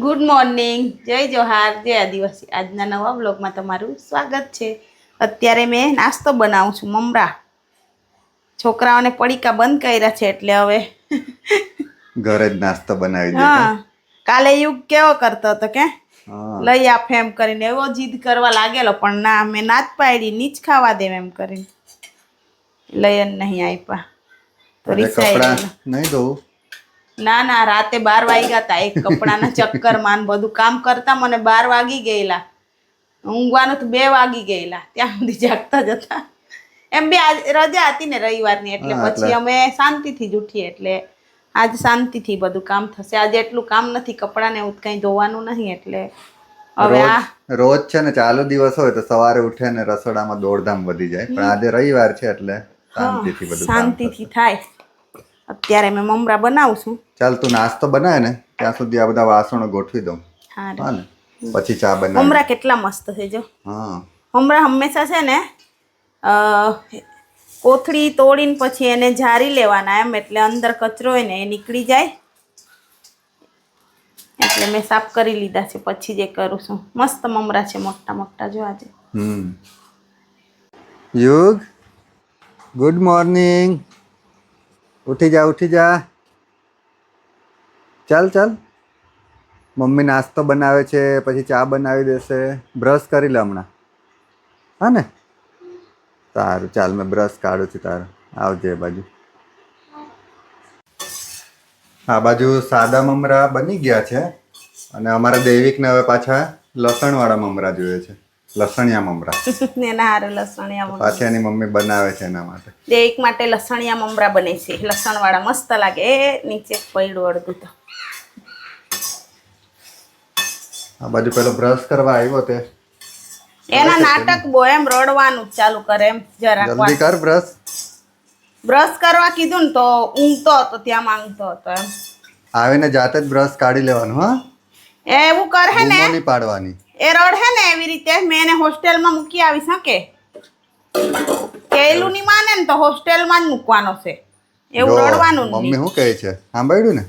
Good morning, જય જોહાર, જય આદિવાસી. આજના નવા બ્લોગમાં તમારું સ્વાગત છે. અત્યારે મેં નાસ્તો બનાવું છું, મમરા. છોકરાઓને પડીકા બંધ કર્યા છે એટલે હવે ઘરે જ નાસ્તો બનાવી દે. હા, કાલે યુગ કેવો કરતો હતો કે લઈ આપ એમ કરીને એવો જીદ કરવા લાગેલો, પણ ના, મેં ના જ પાડી, નીચ ખાવા દેવ એમ કરીને લઈ જ નહીં આપ્યા. તો કપડા નહીં ધોવું? ના ના, રાતે 12 વાગ્યા હતા. એક કપડાના ચક્કરમાં ને બધું કામ કરતા મને 12 વાગી ગયેલા. ઊંઘવાનું તો 2 વાગી ગયેલા. ત્યાં સુધી જાગતા જ હતા. એમ બી આજ રજા હતી ને રવિવારની, એટલે પછી અમે શાંતિથી જ ઉઠીએ. એટલે આજ શાંતિથી બધું કામ થશે. આજે એટલું કામ નથી, કપડાને એવું કંઈ ધોવાનું નહીં. એટલે હવે આ રોજ છે ને ચાલુ દિવસ હોય તો સવારે ઉઠે ને રસોડામાં દોડધામ વધી જાય, પણ આજે રવિવાર છે એટલે શાંતિથી બધું શાંતિથી થાય. અત્યારે મેં મમરા બનાવું છું. ચાલ તું નાસ્તો બનાવે ને ત્યાં સુધી આ બધા વાસણો ગોઠવી દઉં. હા ને, પછી ચા બનાવ. મમરા કેટલા મસ્ત છે જો. હા, મમરા હંમેશા છે ને કોથળી તોડીને પછી એને જારી લેવાના, એમ એટલે અંદર કચરો હોય ને એ નીકળી જાય. એટલે મેં સાફ કરી લીધા છે, પછી જે કરું છું. મસ્ત મમરા છે, મોટા મોટા જો આજે. યુગ, ગુડ મોર્નિંગ. ઉઠી જા, ઉઠી જા. ચાલ ચાલ, મમ્મી નાસ્તો બનાવે છે, પછી ચા બનાવી દેશે. બ્રશ કરી લે હમણાં, હા ને? સારું, ચાલ મેં બ્રશ કાઢું છું. તારું આવજે એ બાજુ. આ બાજુ સાદા મમરા બની ગયા છે, અને અમારા દૈવિકને હવે પાછા લસણવાળા મમરા જોઈએ છે. લસણિયા મમરા. એના હારું લસણિયા મમરા પાછી એની મમ્મી બનાવે છે એના માટે. દૈવિક માટે લસણિયા મમરા બને છે, લસણવાળા મસ્ત લાગે. એ નીચે પડ્યું અડધું તો. આ બાજુ પેલો બ્રશ કરવા આવ્યો તે એના નાટક બો એમ રડવાનું ચાલુ કરે, એમ જરાક જલ્દી કર બ્રશ. બ્રશ કરવા કીધું ને તો ઊંઘતો હતો, ત્યાં માંગતો હતો. એમ આવીને જાતે જ બ્રશ કાઢી લેવાનું. હા, એવું કરે ને, નહીં પાડવાની. એ રડે ને એવી રીતે મેં એને હોસ્ટેલમાં મૂકી આવી શકે. કેલું ની માને ને તો હોસ્ટેલમાં જ મૂકવાનો છે. એવું રડવાનું નહીં. મમ્મી શું કહે છે સાંભળ્યું ને?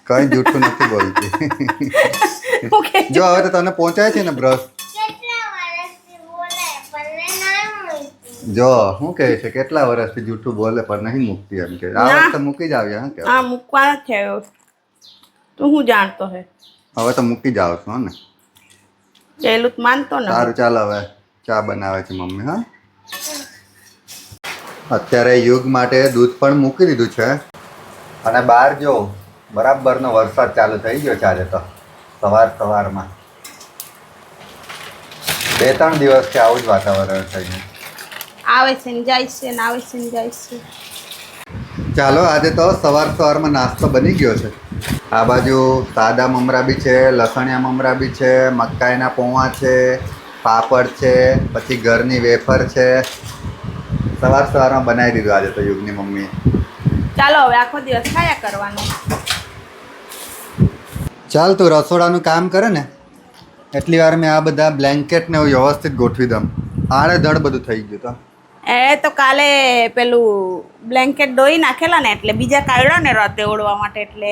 કઈ જૂઠું નથી બોલતી. જો હવે તો તને પહોંચાય છે ને બ્રશ. જો શું કહે છે, કેટલા વર્ષથી જૂઠું બોલે પણ નહીં મૂકતી એમ કે. આ વખતે મૂકી જ આવ્યા. હા, મૂકવાનો છે. તું શું જાણતો હે? હવે તો મૂકી જાવ છો ને. કેલું તો માનતો ને. સારું, ચાલ હવે ચા બનાવે છે મમ્મી. હા, અત્યારે યુગ માટે દૂધ પણ મૂકી દીધું છે, અને બહાર જો બરાબરનો વરસાદ ચાલુ થઈ ગયો છે. આજે તો સવારમાં 2-3 દિવસથી આવું જ વાતાવરણ થઈ ગયું. આવે છે ને જાય છે ને આવે છે ને જાય છે. ચાલો, આજે તો સવારમાં નાસ્તો બની ગયો છે. આ બાજુ સાદા મમરા બી છે, લસણિયા મમરા બી છે, મકાઈના પૌવા છે, પાપડ છે, પછી ઘરની વેફર છે. સવારમાં બનાવી દીધું આજે તો યુગની મમ્મીએ. ચાલો હવે આખો દિવસ ખાયા કરવાનું. ચાલ, તું રસોડાનું કામ કરે ને એટલી વાર મેં આ બધા બ્લેન્કેટ ને વ્યવસ્થિત ગોઠવી દઉં. આડેધડ બધું થઈ ગયું તો. એ તો કાલે પેલું બ્લેન્કેટ ધોઈ નાખેલા ને, એટલે બીજા કાઢ્યા ને રાતે ઓળવા માટે, એટલે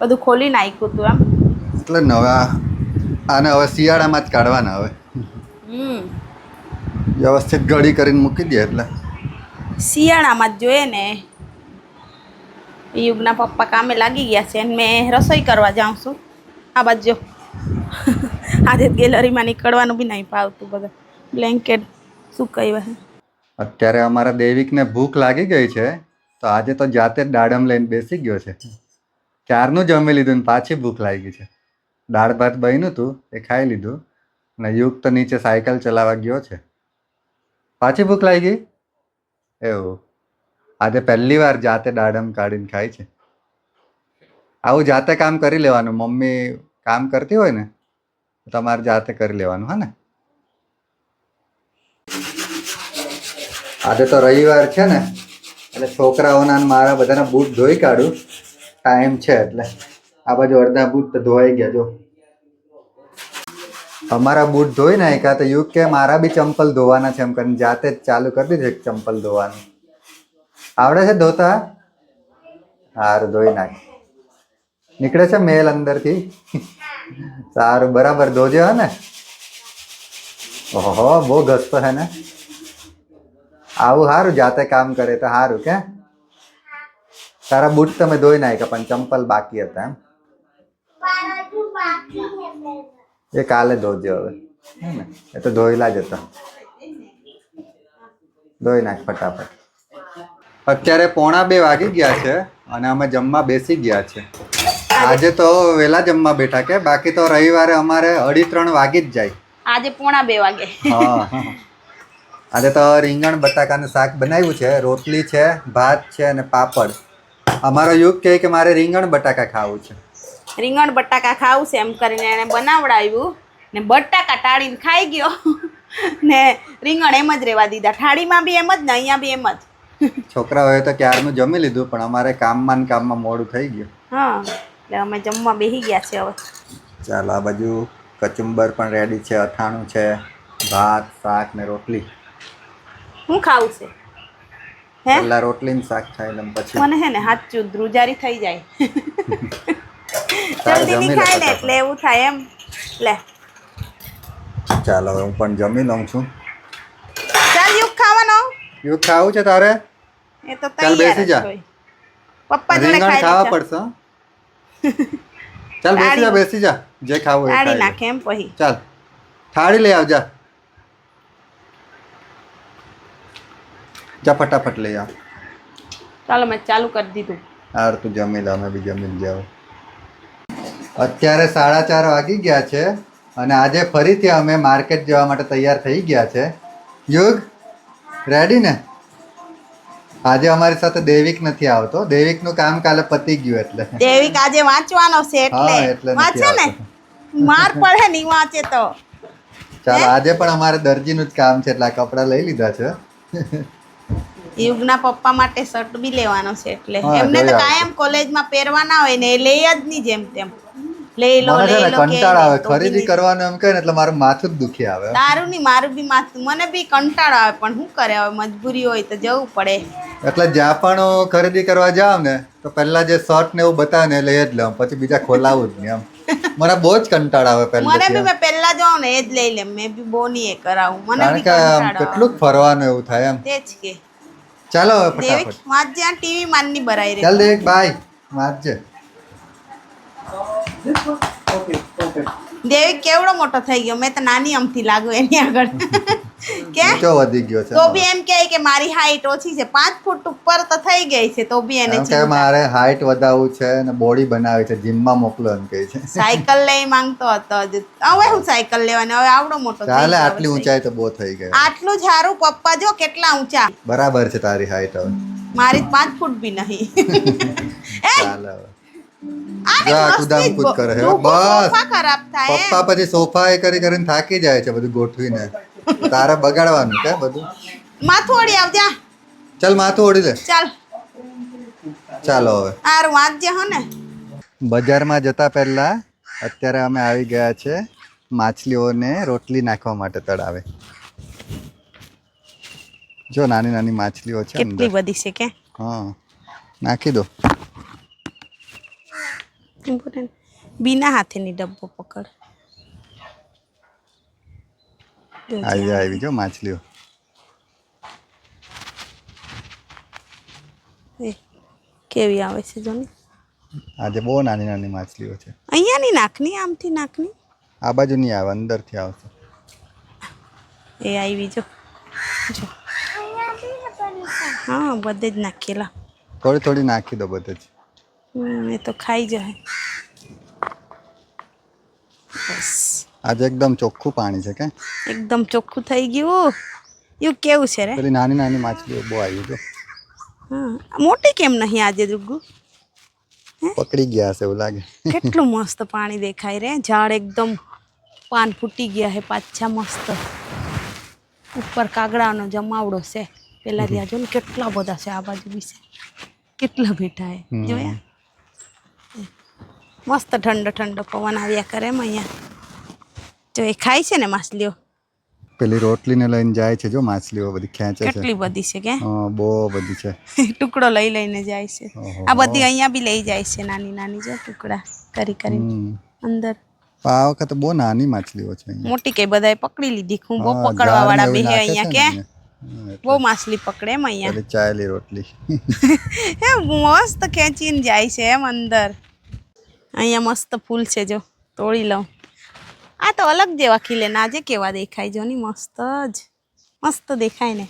બધું ખોલી નાખ્યું હતું એમ. એટલે નવા આને હવે શિયાળામાં જ કાઢવાના. હવે વ્યવસ્થિત ગળી કરીને મૂકી દે એટલે શિયાળામાં જ જોઈએ ને. યુગના પપ્પા કામે લાગી ગયા છે, મેં રસોઈ કરવા જાઉં છું. આ બાજુ આજે ગેલેરીમાં નીકળવાનું બી નહીં પાવતું. બધા બ્લેન્કેટ સુકાવ્યા છે. અત્યારે અમારા દૈવિકને ભૂખ લાગી ગઈ છે, તો આજે તો જાતે જ દાડમ લઈને બેસી ગયો છે. ક્યારનું જમી લીધું ને પાછી ભૂખ લાગી છે. દાળ ભાત બન્યું હતું એ ખાઈ લીધું, અને યુગ તો નીચે સાયકલ ચલાવવા ગયો છે. પાછી ભૂખ લાગી. એવું આજે પહેલી વાર જાતે દાડમ કાઢીને ખાય છે. આવું જાતે કામ કરી લેવાનું. મમ્મી કામ કરતી હોય ને તો તમારે જાતે કરી લેવાનું. હા ને? આજે તો રવિવાર છે ને, એટલે છોકરાઓના મારા બધાના બૂટ ધોઈ કાઢું. ટાઈમ છે એટલે. આ બાજુ અડધા બૂટ તો ધોવાઈ ગયા. જો અમારા બૂટ ધોઈ નાખ્યા તો યુગ કે મારા બી ચંપલ ધોવાના છે એમ કરીને જાતે જ ચાલુ કરી દીધું ચંપલ ધોવાનું. આવડે છે ધોતા? સારું ધોઈ નાખ. નીકળે છે મેલ અંદરથી. સારું બરાબર ધોજે હે ને. ઓહો બહુ ઘસતો હે ને. આવું સારું જાતે કામ કરે તો સારું કે. તારા બૂટ તમે ધોઈ નાખ્યા પણ ચંપલ બાકી હતા એમ. એ કાલે ધોજે હવે હે ને. એ તો ધોયેલા જ હતા. ધોઈ નાખ ફટાફટ. અત્યારે 1:45 વાગી ગયા છે અને અમે જમવા બેસી ગયા છે. આજે તો વહેલા જમવા બેઠા કે બાકી તો રવિવારે અમારે 2:30 વાગી જ જાય. આજે 1:45 વાગે. હા આજે તો રીંગણ બટાકાનું શાક બનાવ્યું છે, રોટલી છે, ભાત છે અને પાપડ. અમારો યુગ કહે કે મારે રીંગણ બટાકા ખાવું છે. રીંગણ બટાકા ખાવું છે એમ કરીને એને બનાવડાવ્યું ને બટાકા ટાળીને ખાઈ ગયો ને રીંગણ એમ જ રહેવા દીધા. થાળીમાં બી એમ જ ને અહીંયા બી એમ જ. છોકરાઓએ તો ક્યારનું જમી લીધું પણ અમારે કામમાં ને કામમાં મોડું થઈ ગયું. હા એટલે અમે જમવા બેસી ગયા છે હવે. ચાલો આ બાજુ કચુંબર પણ રેડી છે, અથાણું છે, ભાત શાક ને રોટલી. શું ખાવું છે હે? પહેલા રોટલી ને શાક ખાઈ લઉં પછી મને હે ને હાચું ધ્રુજારી થઈ જાય. તારે જલ્દી જમી ની લે ખાય ને ફટાફટ. એટલે એવું થાય એમ. લે ચાલો હવે હું પણ જમી લઉં છું. ચાલ યુગ ખાવાનો. એવું ખાવું છે તારે? એ તો ચાલ તૈયાર બેસી જ જા. હોય. પપ્પા જોડે રીંગણ ખાઈ ખાવા લેજો. પડશે હો. ચાલ બેસી જા જે ખાવું હોય તાળી ખાઈ લે. નાખે એમ પછી. ચાલ થાળી લઈ આવજા. જા ફટાફટ લઈ આવ. ચાલો મેં ચાલુ કરી દીધું. હાર તું જમી લે અમે બી જમી જાવ. અત્યારે 4:30 વાગી ગયા છે અને આજે ફરીથી અમે માર્કેટ જવા માટે તૈયાર થઈ ગયા છે. યુગ રેડી ને? આજે અમારી સાથે દેવિક નથી આવતો. દેવિકનું કામ કાલે પતી ગયું એટલે. દેવિક આજે વાંચવાનો છે હા, એટલે નથી વાંચે ને આવતો. માર પડે નહીં વાંચે તો. ચાલો આજે પણ અમારે દરજીનું જ કામ છે એટલે આ કપડાં લઈ લીધા છે. યુગના પપ્પા માટે શર્ટ બી લેવાનો છે એટલે હા, એમને તો જોઈ આવજો. કાયમ કોલેજમાં પહેરવાના હોય ને એ લે જ નહીં જેમ તેમ. લઈ લો મને છે લઈ ને લો કે કંટાળો આવે તો બી ખરીદી નહીં. કરવાનું એમ કહે ને એટલે મારું માથું જ દુખી આવે. તારું નહીં મારું બી માથું મને બી કંટાળો આવે પણ શું કરે હવે મજબૂરી હોય તો જવું પડે. એટલે જ્યાં પણ હું ખરીદી કરવા જાઉં ને તો પહેલા જે શર્ટ ને એવું બતાવે ને એ લઈ જ લઉં પછી બીજા ખોલાવું જ નહીં એમ. મને બહુ જ કંટાળો આવે મને બી પહેલેથી એમ. મેં પહેલા જાઉં ને એ જ લઈ લે મેં બી બહુ નહીં એ કરાવું મને કારણ બી કે આમ કંટાળો કેટલું ફરવાનું એવું થાય એમ. તે જ કે ચાલો હવે દેવિક ફટાફટ. વાંચજે આ ટીવી માનની ભરાઈ રહી. ચાલ દેખ બાય વાંચજે. દેવિક કેવડો મોટો થઈ ગયો મેં તો નાની અમથી લાગુ એની આગળ કે ઊંચો વધી ગયો છે તો બી એમ કહે કે મારી હાઈટ ઓછી છે 5 ફૂટ ઉપર તો થઈ ગઈ છે તો બી એને એમ કે મારે હાઈટ વધારવું છે અને બોડી બનાવી છે જીમમાં મોકલો એમ કહે છે. સાયકલ લઈ માંગતો હતો હજુ. હવે હું સાયકલ લેવાની હવે આવડો મોટો થઈ ચાલે ગયો આટલી હવે. ઊંચાઈ તો બહુ થઈ ગઈ. આટલું જ હારું પપ્પા જો કેટલા ઊંચા બરાબર છે તારી હાઈટ હવે. મારી 5 ફૂટ બી નહીં. એ ચાલે હવે. આની જો આ મસ્તી કુદામ જ કૂદ કરે છે. ડૂબો બસ. સોફા ખરાબ થાય એમ. પપ્પા પછી સોફા એ કરી કરીને થાકી જાય છે બધું ગોઠવીને. તારે બગાડવાનું કે બધું. માથું ઓળી આવજા ચાલ માથું ઓળી લે. ચાલ ચાલો હવે હારું વાંચજે હો ને. બજારમાં જતા પહેલા અત્યારે અમે આવી ગયા છે માછલીઓને રોટલી નાખવા માટે તળાવે. જો નાની નાની માછલીઓ છે કેટલી અંદર. બધી છે કે હા નાખી દો. બીના હાથેની ડબ્બો પકડ. આવી જો માછલીઓ. એ, કેવી આવે છે જો ને. આજે બહુ નાની નાની માછલીઓ છે. અહીંયાની નાખની આમથી નાખની. આ બાજુ નહીં આવે અંદરથી આવશે. એ આવી જો જો. હા બધે જ નાખેલા. થોડી થોડી નાખી દો બધે જ. એ તો ખાઈ જાય. બસ આજે એકદમ ચોખ્ખું પાણી છે કે એકદમ ચોખ્ખું થઈ ગયું. એવું કેવું છે રે. પેલી નાની નાની માછલીઓ બહુ આવી જો. હા મોટી કેમ નહીં આજે દુગ્ગુ. પકડી ગયા છે એવું લાગે. કેટલું મસ્ત પાણી દેખાય રે. ઝાડ એકદમ પાન ફૂટી ગયા હે પાછા મસ્ત. ઉપર કાગડાનો જમાવડો છે. પેલા ત્યાં જો ને કેટલા બધા છે આ બાજુ બી છે. કેટલા બેઠા હે જોયા. મસ્ત ઠંડો ઠંડો પવન આવ્યા કરે એમ અહીંયા. જો એ ખાય છે ને માછલીઓ. પેલી રોટલીને લઈને જાય છે જો માછલીઓ બધી ખેંચે છે કેટલી બધી છે કે હા બહુ બધી છે ટુકડો લઈ લઈને જાય છે ઓહો. આ બધી અહીંયા બી લઈ જાય છે નાની નાની જો ટુકડા કરી કરીને હમ. અંદર આ વખતે બહુ નાની માછલીઓ છે અહીંયા મોટી કે બધાએ પકડી લીધી હું બહુ હા, પકડવા વાળા ઝાડને બે એવું અહીંયા નાખે કે છે ને અહીંયા. બહુ માછલી પકડે એમ અહીંયા પેલી ચાયલી રોટલી એ મસ્ત ખેંચીને જાય છે એમ અંદર અહીંયા મસ્ત ફૂલ છે જો તોડી લઉં આ તો અલગ જેવા ખીલે ને આજે કેવા દેખાય જો ની મસ્ત દેખાય ને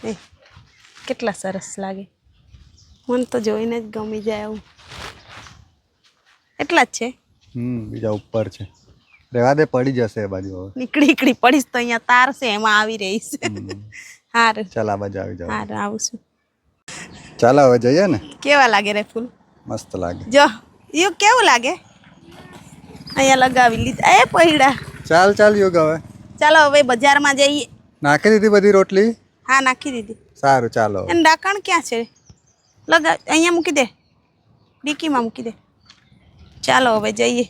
એ કેટલા સરસ લાગે મને તો જોઈને જ ગમી જાય એવું એટલા જ છે બીજા ઉપર છે રેવા દે પડી જશે એ બાજુ હવે નીકળી પડીશ તો અહીંયા તાર છે એમાં આવી રહીશ હારું ચાલ આ બાજુ આવી જાવ હારું આવું છું ચાલો હવે જઈએ ને કેવા લાગે રે ફૂલ મસ્ત લાગે જો યું કેવું લાગે અહીંયા લગાવી લીધા એ પૈડા ચાલ યુગ હવે ચાલો હવે બજારમાં જઈએ નાખી દીધી બધી રોટલી હા નાખી દીધી સારું ચાલો એને ડાકણ ક્યાં છે લગા અહીંયા મૂકી દે ડીકીમાં મૂકી દે ચાલો હવે જઈએ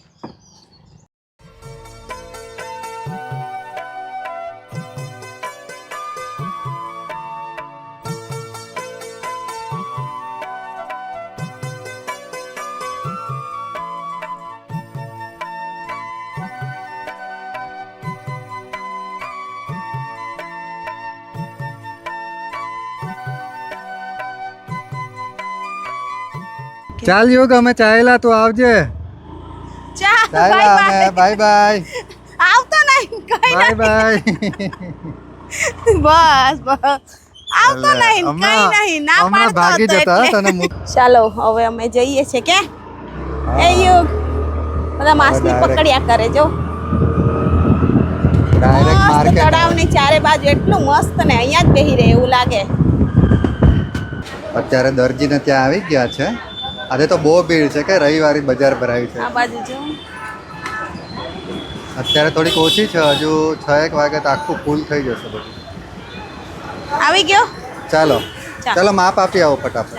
ચાલ યુગ અમે ચાલ્યા તું આવજે ચાલ ચાલ્યા અમે બાય બાય આવતો નહીં કઈ બાય બાય બસ આવતો નહીં કઈ નહીં ના હમણાં ભાગી પાડતો જતા તને તને ચાલો હવે અમે જઈએ છે કે એ યુગ બધા માછલી direct. પકડ્યા કરે જો ડાયરેક્ટ મસ્ત માર્કેટ તળાવની ચારે બાજુ એટલું મસ્ત ને અહીંયા જ બેહી રહે એવું લાગે અત્યારે દરજીને ત્યાં આવી ગયા છે આજે તો બહુ ભીડ છે કે રવિવારે બજાર ભરાય છે આ બાજુ જો અત્યારે થોડીક ઓછી છે હજુ 6 વાગે તો આખું ફૂલ થઈ જશે બધું આવી ગયો ચાલો ચાલો. ચાલો માપ આપી આવો ફટાફટ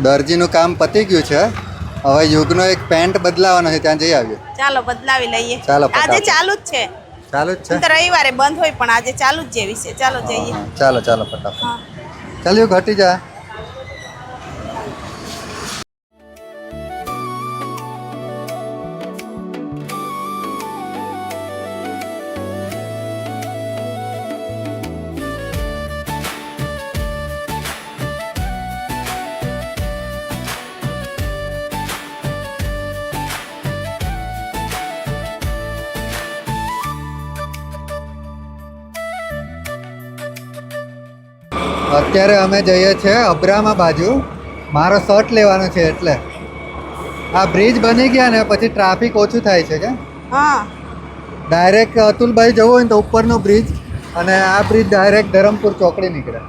દરજીનું કામ પતી ગયું છે હવે યુગનો એક પેન્ટ બદલાવાનો છે ત્યાં જઈ આવીએ ચાલો બદલાવી લઈએ ચાલો, આજે ફટાફટ. ચાલુ જ છે ચાલુ જ છે એમ તો રવિવારે બંધ હોય પણ આજે ચાલુ જ જેવી છે ચાલો જઈએ હા, ચાલો ફટાફટ હા ચાલ યુગ હટી જા અત્યારે અમે જઈએ છીએ અબ્રામા બાજુ મારો શર્ટ લેવાનો છે એટલે આ બ્રિજ બની ગયા ને પછી ટ્રાફિક ઓછું થાય છે કે હા ડાયરેક્ટ અતુલભાઈ જવું હોય ને તો ઉપરનો બ્રિજ અને આ બ્રિજ ડાયરેક્ટ ધરમપુર ચોકડી નીકળે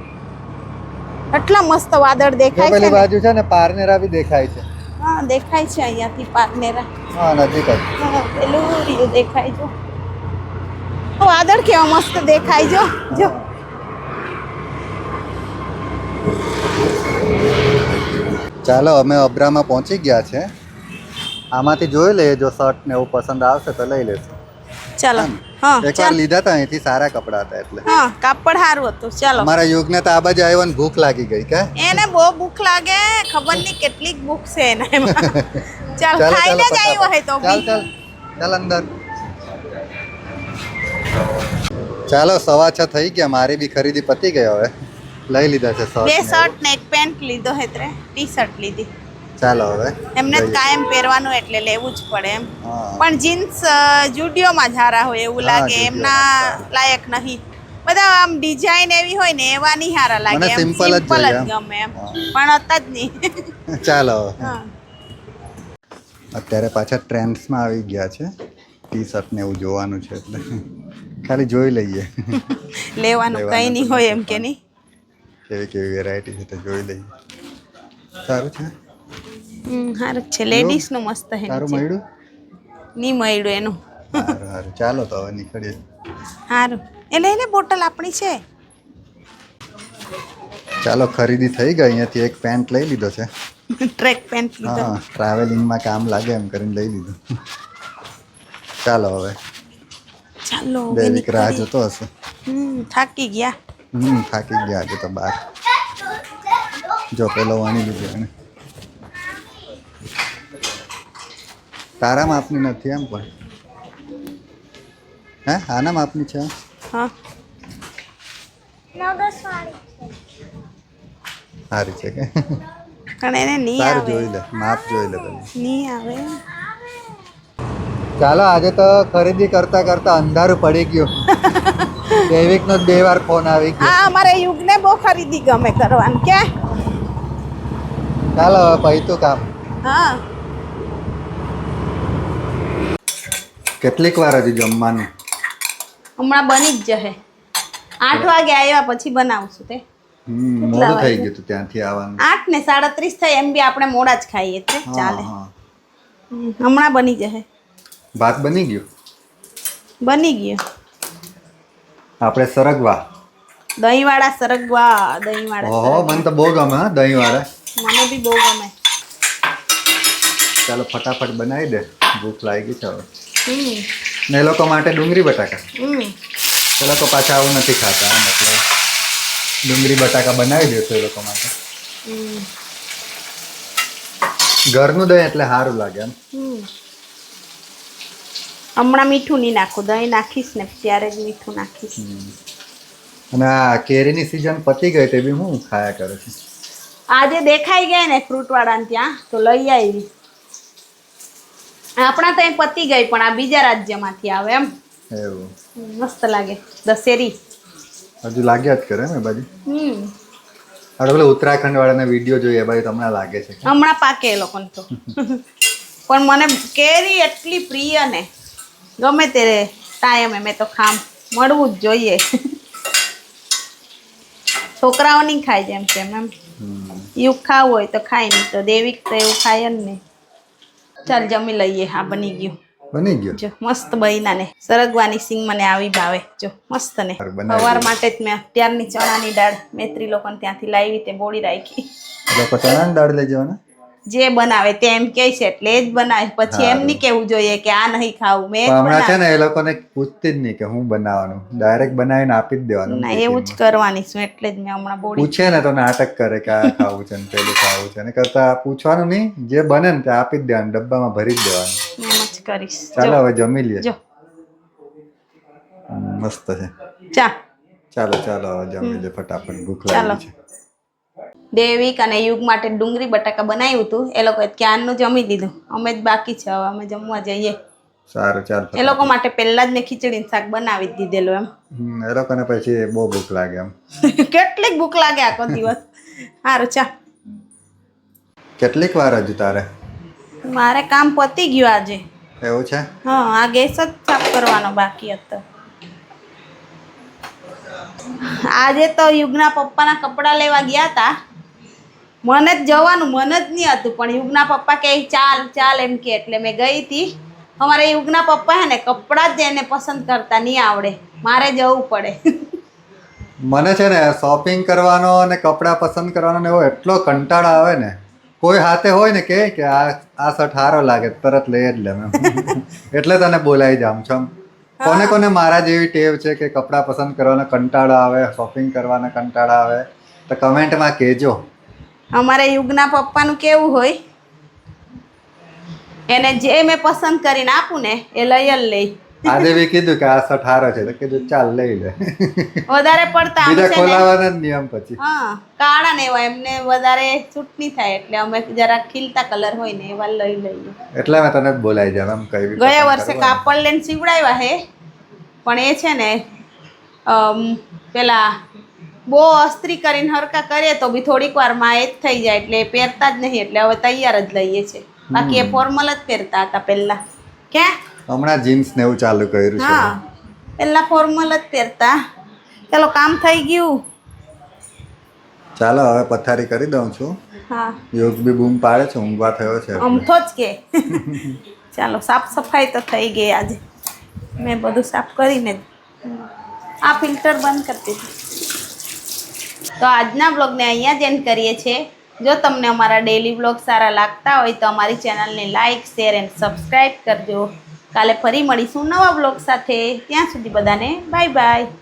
એટલા મસ્ત વાદળ જો દેખાય છે પેલી ને. બાજુ છે ને પારનેરા બી દેખાય છે હા દેખાય છે અહીંયાથી પારનેરા હા નજીક જ હા, પેલું રહ્યું દેખાય જો વાદળ કેવા મસ્ત દેખાય જો ચાલો અમે અબ્રામાં પહોંચી ગયા છે આમાંથી જોઈ લઈએ જો શર્ટ ને એવું પસંદ આવશે તો લઈ લેશું ચાલો હા એકવાર ચાલ લીધા હતા અહીંથી સારા કપડા હતા એટલે હા કાપડ સારું હતું ચાલો અમારા યુગને તો આ બાજુ આવ્યો ને ભૂખ લાગી ગઈ કે એને બહુ ભૂખ લાગે ખબર નહીં કેટલીક ભૂખ છે એના એમાં ચાલ ચાલો, ખાઈને જ ચાલો, આવ્યો હોય તો ચાલ બી. ચાલ ચાલ અંદર ચાલો 6:15 થઈ ગયા મારી બી ખરીદી પતી ગઈ હવે લઈ લીધા છે બે શર્ટ શર્ટ ને એક પેન્ટ લીધો હેત્રે ટી શર્ટ લીધી ચાલો હવે એમને જ લઈએ. કાયમ પહેરવાનું એટલે લેવું જ પડે એમ હા. પણ જીન્સ જુડિયોમાં જ હારા હોય એવું હા, લાગે જુડિયો. એમના લાયક નહીં બધા આમ ડિઝાઇન એવી હોય ને એવા નહીં હારા લાગે મને એમ simple જ સિમ્પલ જ જોઈએ એમ. ગમે એમ હા. પણ હતા જ નહીં ચાલો હવે. હા અત્યારે પાછા ટ્રેન્ડ્સમાં આવી ગયા છે ટી શર્ટ ને એવું જોવાનું છે એટલે ખાલી જોઈ લઈએ લેવાનું કઈ નહીં હોય એમ કે નહીં કેવી કેવી વેરાયટી છે તો જોઈ લઈએ સારું છે સારું જ છે લેડીઝ નું મસ્ત હે સારું નીચે. મળ્યું નહીં મળ્યું એનું સારું સારું ચાલો તો હવે નીકળીએ સારું એ લઈને બોટલ આપણી છે ચાલો ખરીદી થઈ ગઈ અહીંયાથી એક પેન્ટ લઈ લીધો છે ટ્રેક પેન્ટ લીધો હા ટ્રાવેલિંગમાં કામ લાગે એમ કરીને લઈ લીધું ચાલો હવે ચાલો દેવિક રાહ જોતો હશે. થાકી ગયા. થાકી ગયા આજે તો બાર. જો પેલો વાણી લીધો એને. તારા માપની નથી એમ પણ. હે આના માપની છે? હા સારી છે કે? પણ એને નહીં સારું આવે. જોઈ લે, માપ જોઈ લે તમે. નહીં આવે. ચાલો આજે તો ખરીદી કરતા કરતા અંધારું પડી ગયું. દેવિકનો 2 વાર ફોન આવી ગયો. હા અમારે યુગને બહુ ખરીદી ગમે કરવાનું કે. ચાલો હવે પૈતું કામ. હા કેટલીક વાર હજી જમવાનું? હમણાં બની જ જશે. 8 વાગે આવ્યા પછી બનાવશું તે. મોડું થઈ ગયું તું ત્યાંથી આવવાનું. 8 ને 37 થાય એમ બી આપણે મોડા જ ખાઈએ તે ચાલે. હા. હમણાં બની જશે. ભાત બની ગયું? બની ગયો. આપણે સરગવા. દહીંવાળા સરગવા. દહીંવાળા ઓહો મને તો બહુ ગમે હા દહીં વાળા. મને બી બહુ ગમે. ચાલો ફટાફટ બનાવી દે, ભૂખ લાગી છે હવે. હમ ને એ લોકો માટે ડુંગળી બટાકા. હમ એ લોકો પાછા આવું નથી ખાતા એમ એટલે ડુંગળી બટાકા બનાવી દેશો એ લોકો માટે. હમ ઘરનું દહીં એટલે સારું લાગે એમ. હમણાં મીઠું નહીં નાખું, દહીં નાખીશ ને ત્યારે જ મીઠું નાખીશ. અને આ કેરીની સિઝન પતી ગઈ તે બી હું ખાયા કરે છે. આજે દેખાઈ ગયા ને ફ્રૂટ વાળાને ત્યાં તો લઈ આવી. આપણા તો પતી ગઈ પણ આ બીજા રાજ્યમાંથી આવે એમ. એવું મસ્ત લાગે દશેરી. હજુ લાગ્યા જ કરે ને બાજુ. આપણે પેલા ઉત્તરાખંડ વાળાના વિડીયો જોઈએ ભાઈ તમને લાગે છે હમણાં પાકે એ લોકોને તો. પણ મને કેરી એટલી પ્રિય ને ગમે તે ટાઈમે મેં તો મળવું જ જોઈએ. છોકરાઓ નહીં ખાય જેમ તેમ એમ. એવું ખાવું હોય તો ખાય નહીં તો દેવિક તો એવું ખાય જ નહીં. ચાલ જમી લઈએ. હા બની ગયું. બની ગયો જો મસ્ત બહીના ને સરગવાની સિંગ મને આવી ભાવે. જો મસ્ત ને સવાર માટે જ મેં અત્યારની ચણાની દાળ મેત્રી લોકોને ત્યાંથી લાવી તે બોળી રાખી. લોકો ચણાની દાળ લઈ જવાના જે બનાવે તે એમ કહે છે એટલે એ જ બનાવે. પછી એમ નહીં કેવું જોઈએ કે આ નહીં ખાવું. મેં હમણાં છે ને એ લોકોને પૂછતી જ નહીં કે હું બનાવવાનું, ડાયરેક્ટ બનાવીને આપી જ દેવાનું. ના એવું જ કરવાની છું એટલે જ મેં હમણાં બોળી. પૂછે ને તો નાટક કરે કે આ ખાવું છે ને પેલું ખાવું છે ને કરતા પૂછવાનું નહીં, જે બને ને તે આપી જ દેવાનું, ડબ્બામાં ભરી જ દેવાનું. એમ જ કરીશ. ચાલો હવે જમી લઈએ. જો મસ્ત છે. ચાલો ચાલો હવે જમી લે ફટાફટ, ભૂખ લાગી છે. દેવિક અને યુગ માટે ડુંગળી બટાકા બનાવ્યું હતું. એ લોકોએ ક્યારનું જમી લીધું. અમે જ બાકી છે, હવે અમે જમવા જઈએ. સારું ચાલ. એ લોકો માટે પહેલા જ મેં ખીચડી શાક બનાવી જ દીધેલું એમ. એ લોકોને પછી બહુ ભૂખ લાગે એમ. કેટલીક ભૂખ લાગે આખો દિવસ. સારું ચા. કેટલીક વાર હજુ તારે? મારે કામ પતી ગયું આજે. એવું છે? હા આ ગેસ જ સાફ કરવાનો બાકી હતો. આજે તો યુગના પપ્પાના કપડાં લેવા ગયા હતા. મને જ જવાનું મન જ નહીં હતું પણ યુગના પપ્પા કહે ચાલ ચાલ એમ કે એટલે મેં ગઈ હતી. અમારે યુગના પપ્પા હે ને કપડાં જ એને પસંદ કરતા નહીં આવડે, મારે જવું પડે. મને છે ને શોપિંગ કરવાનો અને કપડાં પસંદ કરવાનો ને એવો એટલો કંટાળો આવે ને. કોઈ હાથે હોય ને કે આ શર્ટ સારો લાગે તરત લઈ જ લે એમ. એટલે તને બોલાવી જામ છું. કોને કોને મારા જેવી ટેવ છે કે કપડાં પસંદ કરવાનો કંટાળો આવે, શોપિંગ કરવાના કંટાળો આવે તો કમેન્ટમાં કહેજો. અમારે યુગના પપ્પાનું કેવું હોય, એને જે મેં પસંદ કરીને આપું ને એ લઈ જ લે. આજે બી કીધું કે આ શર્ટ સારો છે તો કીધું ચાલ લઈ લે. વધારે પડતા બીજા ખોલાવાના જ નિયમ પછી. હા કાળા ને એવા એમને વધારે છૂટ નહીં થાય એટલે અમે જરા ખીલતા કલર હોય ને એવા લઈ લઈએ. એટલે મેં તને જ બોલાવી જામ એમ કઈ. ગયા વર્ષે કાપડ લઈને સીવડાવ્યા હે પણ એ છે ને પેલા બહુ અસ્ત્રી કરીને હરકા કરીએ તો બી થોડીક વારમાં એ જ થઈ જાય એટલે પહેરતા જ નહીં. એટલે હવે તૈયાર જ લઈએ છે. બાકી એ ફોર્મલ જ પહેરતા હતા પહેલા. ક્યાં હમણાં જીન્સ ને એવું ચાલુ કર્યું છે. હા પહેલા ફોર્મલ જ પહેરતા. ચાલો કામ થઈ ગયું. ચાલો હવે પથારી કરી દઉં છું. હા યોગ બી બૂમ પાડે છે, ઊંઘવા થયો છે. અમથો જ કે ચાલો સાફ સફાઈ તો થઈ ગઈ આજે. મેં બધું સાફ કરીને આ ફિલ્ટર બંધ કરતી હતી. તો આજના બ્લોગને અહીંયા જ એન્ડ કરીએ છીએ. જો તમને અમારા ડેલી બ્લોગ સારા લાગતા હોય તો અમારી ચેનલને લાઇક શેર એન્ડ સબસ્ક્રાઈબ કરજો. કાલે ફરી મળીશું નવા બ્લોગ સાથે. ત્યાં સુધી બધાને બાય બાય.